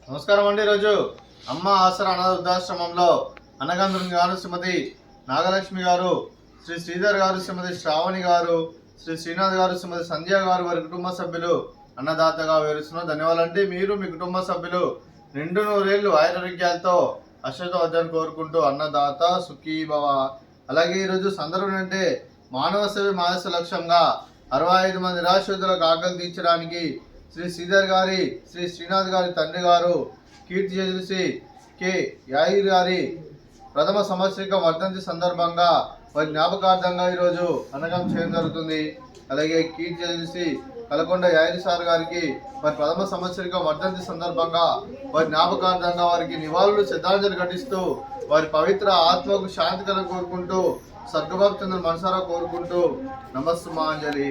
నమస్కారం అండి. ఈరోజు అమ్మ ఆసరా అనాథ వృద్ధాశ్రమంలో అన్నగంధుని గారు, శ్రీమతి నాగలక్ష్మి గారు, శ్రీ శ్రీధర్ గారు, శ్రీమతి శ్రావణి గారు, శ్రీ శ్రీనాథ్ గారు, శ్రీమతి సంధ్య గారు వారి కుటుంబ సభ్యులు అన్నదాతగా వివరిస్తున్నారు. ధన్యవాదాలండి. మీరు మీ కుటుంబ సభ్యులు నిండు నూరేళ్లు ఆయురారోగ్యాలతో అశ్వతవద్దని కోరుకుంటూ అన్నదాత సుఖీ భవ. అలాగే ఈరోజు సందర్భం అంటే మానవ సేవ మానస లక్ష్యంగా 65 మంది నిరాశ్రితులకు ఆకలి తీర్చడానికి శ్రీ శ్రీధర్ గారి, శ్రీ శ్రీనాథ్ గారి తండ్రి గారు కీర్తి చేసి కె యాయిర్ గారి ప్రథమ సంవత్సరిక వర్ధంతి సందర్భంగా వారి జ్ఞాపకార్థంగా ఈరోజు అన్నదానం చేయడం జరుగుతుంది. అలాగే కీర్తి చేసి కలకొండ యాయిర్ సార్ గారికి వారి ప్రథమ సంవత్సరిక వర్ధంతి సందర్భంగా వారి జ్ఞాపకార్థంగా వారికి నివాళులు శ్రద్ధాంజలి ఘటిస్తూ వారి పవిత్ర ఆత్మకు శాంతి కల కోరుకుంటూ సర్గభక్తులను మనసారా కోరుకుంటూ నమస్సుమాంజలి.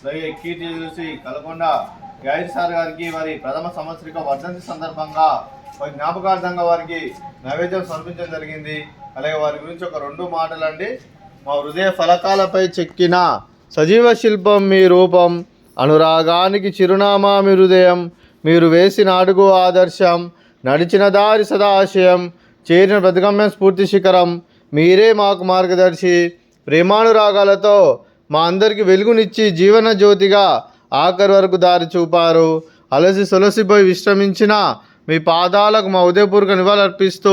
అలాగే కీర్తి చూసి కలకొండ యాయిర్ సార్ గారికి వారి ప్రథమ సంవత్సరిక వర్ధంతి సందర్భంగా వారి జ్ఞాపకార్థంగా వారికి నైవేద్యం సమర్పించడం జరిగింది. అలాగే వారి గురించి ఒక 2 మాటలు అండి. మా హృదయ ఫలకాలపై చెక్కిన సజీవ శిల్పం మీ రూపం, అనురాగానికి చిరునామా మీ హృదయం, మీరు వేసిన అడుగు ఆదర్శం, నడిచిన దారి సదాశయం, చేరిన ప్రతిగమ్యం స్ఫూర్తి శిఖరం, మీరే మాకు మార్గదర్శి. ప్రేమానురాగాలతో మా అందరికి వెలుగునిచ్చి జీవన జ్యోతిగా ఆఖరి వరకు దారి చూపారు. అలసి సొలసిపోయి విశ్రమించిన మీ పాదాలకు మా ఉదయపూర్వక నివాళులర్పిస్తూ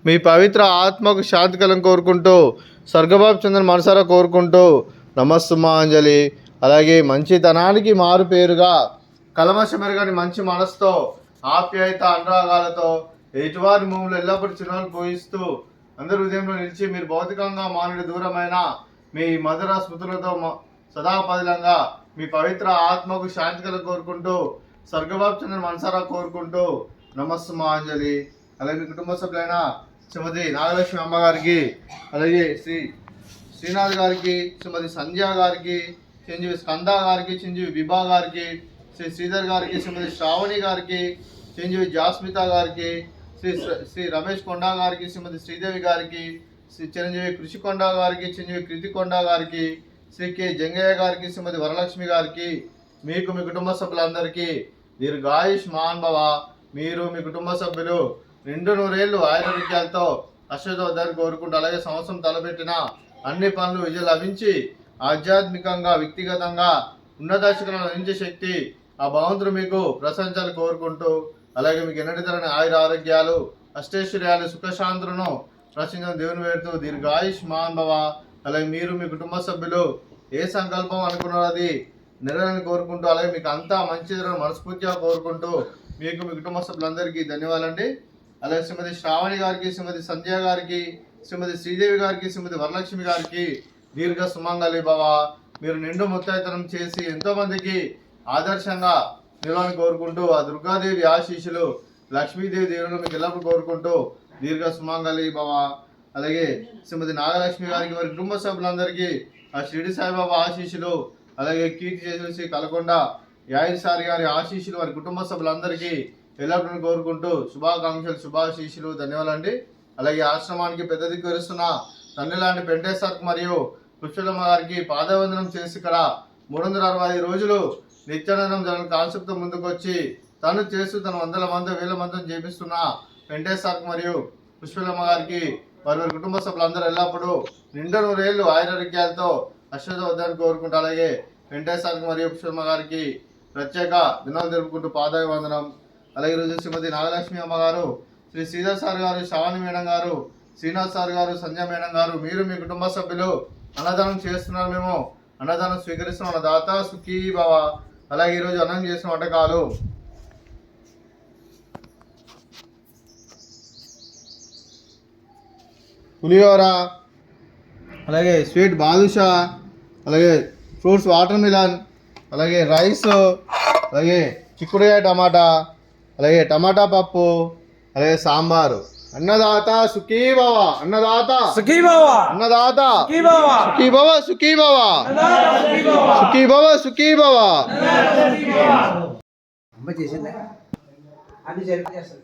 మీ పవిత్ర ఆత్మకు శాంతి కలం కోరుకుంటూ స్వర్గబాబు చంద్రన్ మనసారా కోరుకుంటూ నమస్సుమాంజలి. అలాగే మంచితనానికి మారు పేరుగా కలమషమెరగని మంచి మనసుతో ఆప్యాయత అనురాగాలతో ఎటువారి భూములు ఎల్లప్పుడూ చిరునవ్వులు పోయిస్తూ అందరి హృదయంలో నిలిచి మీరు భౌతికంగా మానవుడి దూరమైన మీ మధుర స్మృతులతో సదాపదిలంగా మీ పవిత్ర ఆత్మకు శాంతి కల కోరుకుంటూ స్వర్గబాబు చంద్రన్ మనసారా కోరుకుంటూ నమస్సుమాంజలి. అలాగే మీ కుటుంబ సభ్యులైన శ్రీమతి నాగలక్ష్మి అమ్మగారికి, అలాగే శ్రీ శ్రీనాథ్ గారికి, శ్రీమతి సంధ్య గారికి, చిరంజీవి స్కంద గారికి, చిరంజీవి విభా గారికి, శ్రీ శ్రీధర్ గారికి, శ్రీమతి శ్రావణి గారికి, చిరంజీవి జాస్మిత గారికి, శ్రీ రమేష్ కొండ గారికి, శ్రీమతి శ్రీదేవి గారికి, శ్రీ చిరంజీవి కృషికొండ గారికి, చిరంజీవి కృతికొండ గారికి, శ్రీ కె జంగయ్య గారికి, శ్రీమతి వరలక్ష్మి గారికి, మీకు మీ కుటుంబ సభ్యులందరికీ దీర్ఘాయుష్ మాన్భవ. మీరు మీ కుటుంబ సభ్యులు నిండు నూరేళ్లు ఆయురారోగ్యాలతో అశ్వతవద్దని కోరుకుంటూ, అలాగే సంవత్సరం తలపెట్టిన అన్ని పనులు విజయం లభించి ఆధ్యాత్మికంగా వ్యక్తిగతంగా ఉన్నత శిఖరాలను అందించే శక్తి ఆ భగవంతుడు మీకు ప్రశంసలు కోరుకుంటూ, అలాగే మీకు ఎన్నటితరని ఆయుర ఆరోగ్యాలు, అష్టైశ్వర్యాలు, సుఖశాంతులను ప్రశ్నించిన దేవుని వేడుతూ దీర్ఘాయుష్ మాన్భవ. అలాగే మీరు మీ కుటుంబ సభ్యులు ఏ సంకల్పం అనుకున్నారో అది నెరవేరని కోరుకుంటూ, అలాగే మీకు అంతా మంచి మనస్ఫూర్తిగా కోరుకుంటూ మీకు మీ కుటుంబ సభ్యులందరికీ ధన్యవాదాలండి. అలాగే శ్రీమతి శ్రావణి గారికి, శ్రీమతి సంధ్య గారికి, శ్రీమతి శ్రీదేవి గారికి, శ్రీమతి వరలక్ష్మి గారికి దీర్ఘ సుమంగళి భవ. మీరు నిండు ముత్తైతనం చేసి ఎంతోమందికి ఆదర్శంగా నిలవని కోరుకుంటూ ఆ దుర్గాదేవి ఆశీస్సులు, లక్ష్మీదేవి దేవుడు మీకు ఎల్లప్పుడూ కోరుకుంటూ దీర్ఘ సుమంగళి భవ. అలాగే శ్రీమతి నాగలక్ష్మి గారికి వారి కుటుంబ సభ్యులందరికీ ఆ షిరిడి సాయిబాబా ఆశీస్సులు, అలాగే కీర్తి చేసి కలకొండ యాయిర్ సార్ గారి ఆశీస్సులు వారి కుటుంబ సభ్యులందరికీ ఎల్లప్పుడూ కోరుకుంటూ శుభాకాంక్షలు, శుభాశీస్సులు, ధన్యవాదాలండి. అలాగే ఆశ్రమానికి పెద్ద దిక్కు వరుస్తున్న తండ్రి లాంటి వెంకటేశ్వర్కి మరియు పుష్పలమ్మ గారికి పాదవందనం చేసి ఇక్కడ 365 రోజులు నిత్యానందం జరగని కాన్సెప్ట్తో ముందుకు వచ్చి తను చేస్తూ తన 100 మంది 1000 మందిని చేపిస్తున్న వెంకటేశ్వర్కి మరియు పుష్పలమ్మ గారికి వారి వారి కుటుంబ సభ్యులందరూ ఎల్లప్పుడూ నిండు నూరేళ్లు ఆయురారోగ్యాలతో అశ్వతవద్దని కోరుకుంటూ, అలాగే వెంకటేశ్వర్కి మరియు పుష్పలమ్మ గారికి ప్రత్యేక దినాలు జరుపుకుంటూ పాదాభివందనం. అలాగే ఈరోజు శ్రీమతి నాగలక్ష్మి అమ్మగారు, శ్రీ శ్రీధర్ సార్ గారు, శ్రావణి మేడం గారు, శ్రీనాథ్ సార్ గారు, సంజయ్ మేడం గారు, మీరు మీ కుటుంబ సభ్యులు అన్నదానం చేస్తున్నారు. మేము అన్నదానం స్వీకరిస్తున్నాం. అన్నదాత సుఖీ భవ. అలాగే ఈరోజు అన్నం చేసిన వంటకాలు పులిహోర, అలాగే స్వీట్ బాదుషా, అలాగే ఫ్రూట్స్ వాటర్ మిలన్, అలాగే రైస్, అలాగే చిక్కుడుకాయ టమాటా, అలాగే టమాటా పప్పు, అలాగే సాంబారు, అన్నదాత సుఖీ భవ. అన్నదాత సుఖీ భవ. అన్నదాత సుఖీ భవ. సుఖీ భవ. సుఖీ భవ. సుఖీ భవ. సుఖీ భవ. అమ్మ చేసిందా అది జరిపి చేస్తుంది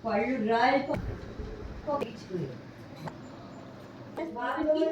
పళ్ళు రాయి బాబుకి